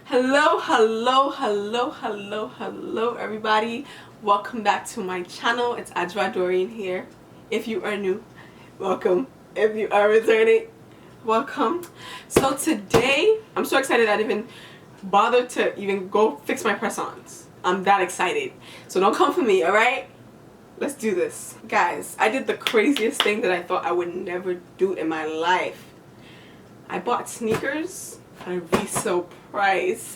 Hello everybody. Welcome back to my channel. It's 𝕊𝕐𝕚 here. If you are new, welcome. If you are returning, welcome. So today, I'm so excited that I even bothered to even go fix my press-ons. I'm that excited. So don't come for me, alright? Let's do this. Guys, I did the craziest thing that I thought I would never do in my life. I bought sneakers at a resale price.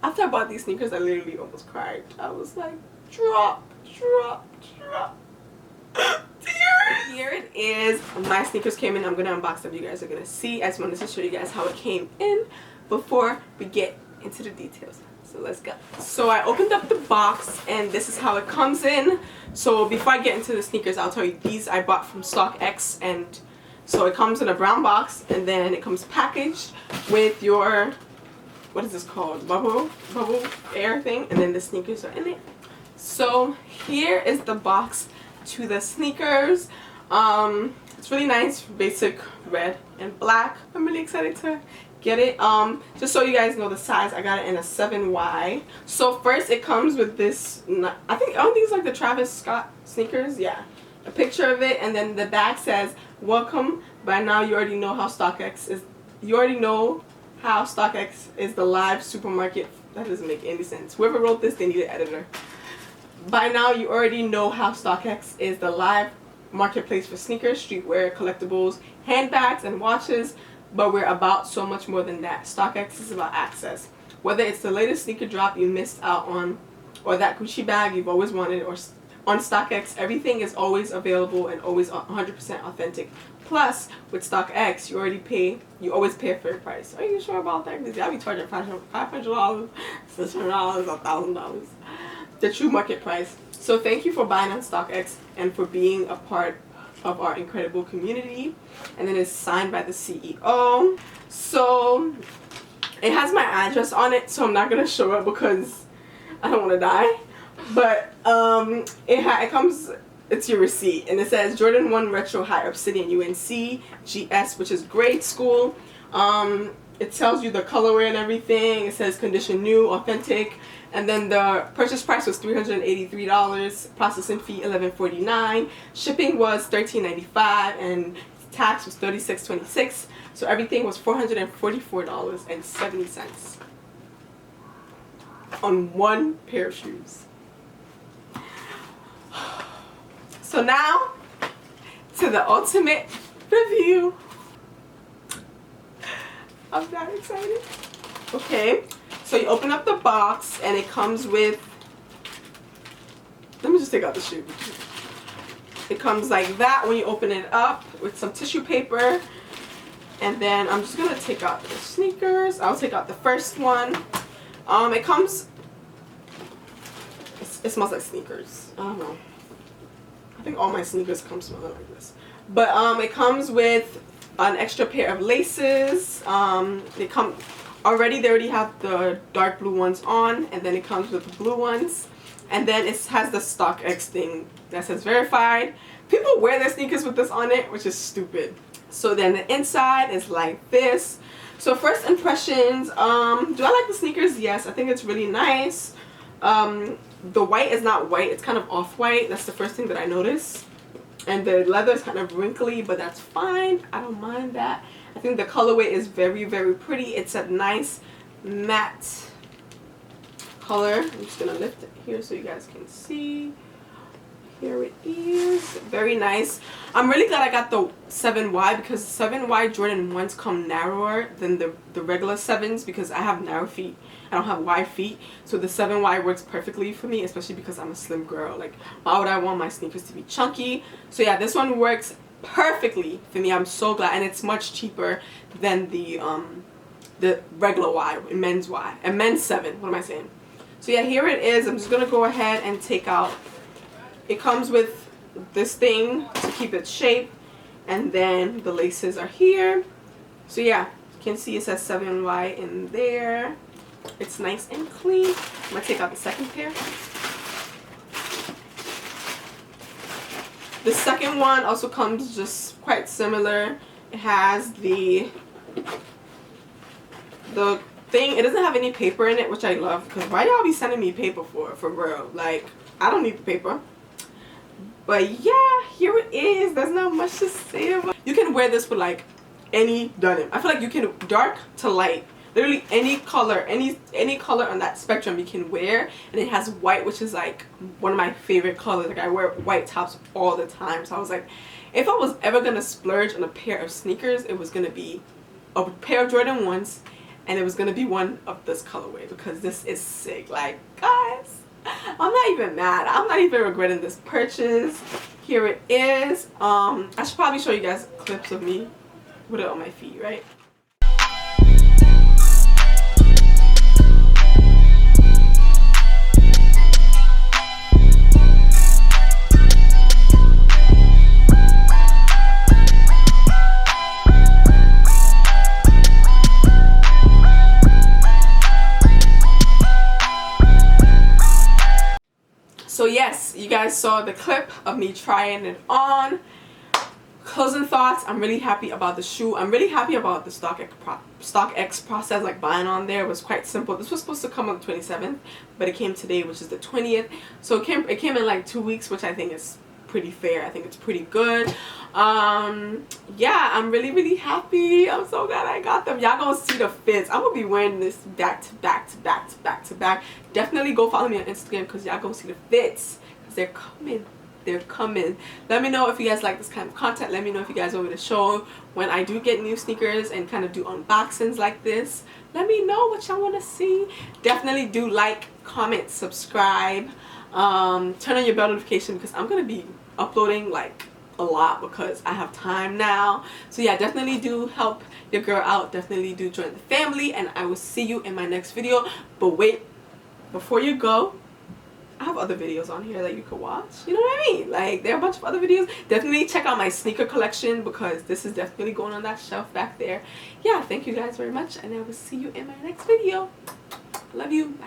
After I bought these sneakers, I literally almost cried. I was like, drop. Tears. Here it is. My sneakers came in. I'm gonna unbox them. You guys are gonna see. I just wanted to show you guys how it came in before we get into the details. So let's go. So I opened up the box and this is how it comes in. So before I get into the sneakers, I'll tell you these I bought from STOCKX, and so it comes in a brown box and then it comes packaged with your, what is this called? Bubble air thing, and then the sneakers are in it. So here is the box to the sneakers. It's really nice, basic red and black. I'm really excited to get it. Just so you guys know the size, I got it in a 7Y. So first it comes with this, I don't think it's like the Travis Scott sneakers. Yeah, a picture of it, and then the back says, welcome. By now you already know how STOCKX is. You already know how STOCKX is the live supermarket. That doesn't make any sense. Whoever wrote this, they need an editor. By now you already know how STOCKX is the live marketplace for sneakers, streetwear, collectibles, handbags, and watches. But we're about so much more than that. STOCKX is about access. Whether it's the latest sneaker drop you missed out on, or that Gucci bag you've always wanted, or on STOCKX, everything is always available and always 100% authentic. Plus, with STOCKX, you always pay a fair price. Are you sure about that? Because I'll be charging $500, $600, $1,000. The true market price. So thank you for buying on STOCKX and for being a part of our incredible community. And then it's signed by the CEO. So it has my address on it, so I'm not gonna show it because I don't want to die. But it comes, it's your receipt, and it says Jordan 1 Retro High Obsidian UNC GS, which is grade school. It tells you the colorway and everything. It says condition new, authentic. And then the purchase price was $383, processing fee $11.49, shipping was $13.95, and tax was $36.26. So everything was $444.70 on one pair of shoes. So now to the ultimate review. I'm that excited. Okay. So you open up the box and it comes with, let me just take out the shoe. It comes like that when you open it up with some tissue paper. And then I'm just going to take out the sneakers. I'll take out the first one. It comes, it smells like sneakers. I don't know. I think all my sneakers come smelling like this. But it comes with an extra pair of laces. They already have the dark blue ones on, and then it comes with the blue ones, and then it has the STOCKX thing that says verified. People wear their sneakers with this on it, which is stupid. So then the inside is like this. So first impressions, do I like the sneakers? Yes, I think it's really nice. The white is not white, it's kind of off-white. That's the first thing that I noticed. And the leather is kind of wrinkly, but that's fine. I don't mind that. I think the colorway is very, very pretty. It's a nice matte color. I'm just going to lift it here so you guys can see. Here it is. Very nice. I'm really glad I got the 7Y because 7Y Jordan 1s come narrower than the regular 7s because I have narrow feet. I don't have wide feet. So the 7Y works perfectly for me, especially because I'm a slim girl. Like, why would I want my sneakers to be chunky? So yeah, this one works perfectly for me. I'm so glad, and it's much cheaper than the regular Y, men's Y, and men's 7. What am I saying? So yeah, here it is. I'm just gonna go ahead and take out. It comes with this thing to keep its shape, and then the laces are here. So yeah, you can see it says 7Y in there. It's nice and clean. I'm gonna take out the second pair. The second one also comes just quite similar. It has the the thing, it doesn't have any paper in it, which I love, because why y'all be sending me paper for real? Like, I don't need the paper. But yeah, here it is. There's not much to say about it. You can wear this with like any denim. I feel like you can dark to light, literally any color on that spectrum you can wear. And it has white, which is like one of my favorite colors. Like, I wear white tops all the time, so I was like, if I was ever gonna splurge on a pair of sneakers, it was gonna be a pair of Jordan 1s, and it was gonna be one of this colorway, because this is sick. Like, guys, I'm not even mad. I'm not even regretting this purchase. Here it is. I should probably show you guys clips of me with it on my feet, right? So yes, you guys saw the clip of me trying it on. Closing thoughts, I'm really happy about the shoe. I'm really happy about the StockX process. Like, buying on there was quite simple. This was supposed to come on the 27th, but it came today, which is the 20th. So it came in like 2 weeks, which I think is pretty fair. I think it's pretty good. Yeah, I'm really happy. I'm so glad I got them. Y'all gonna see the fits. I'm gonna be wearing this back to back to back to back to back. Definitely go follow me on Instagram, because y'all gonna see the fits, because they're coming. They're coming. Let me know if you guys like this kind of content. Let me know if you guys want me to show when I do get new sneakers and kind of do unboxings like this. Let me know what y'all want to see. Definitely do like, comment, subscribe, turn on your bell notification, because I'm gonna be uploading like a lot, because I have time now. So yeah, definitely do help your girl out. Definitely do join the family, and I will see you in my next video. But wait, before you go, I have other videos on here that you could watch. You know what I mean? Like, there are a bunch of other videos. Definitely check out my sneaker collection, because this is definitely going on that shelf back there. Yeah, thank you guys very much, and I will see you in my next video. Love you. Bye.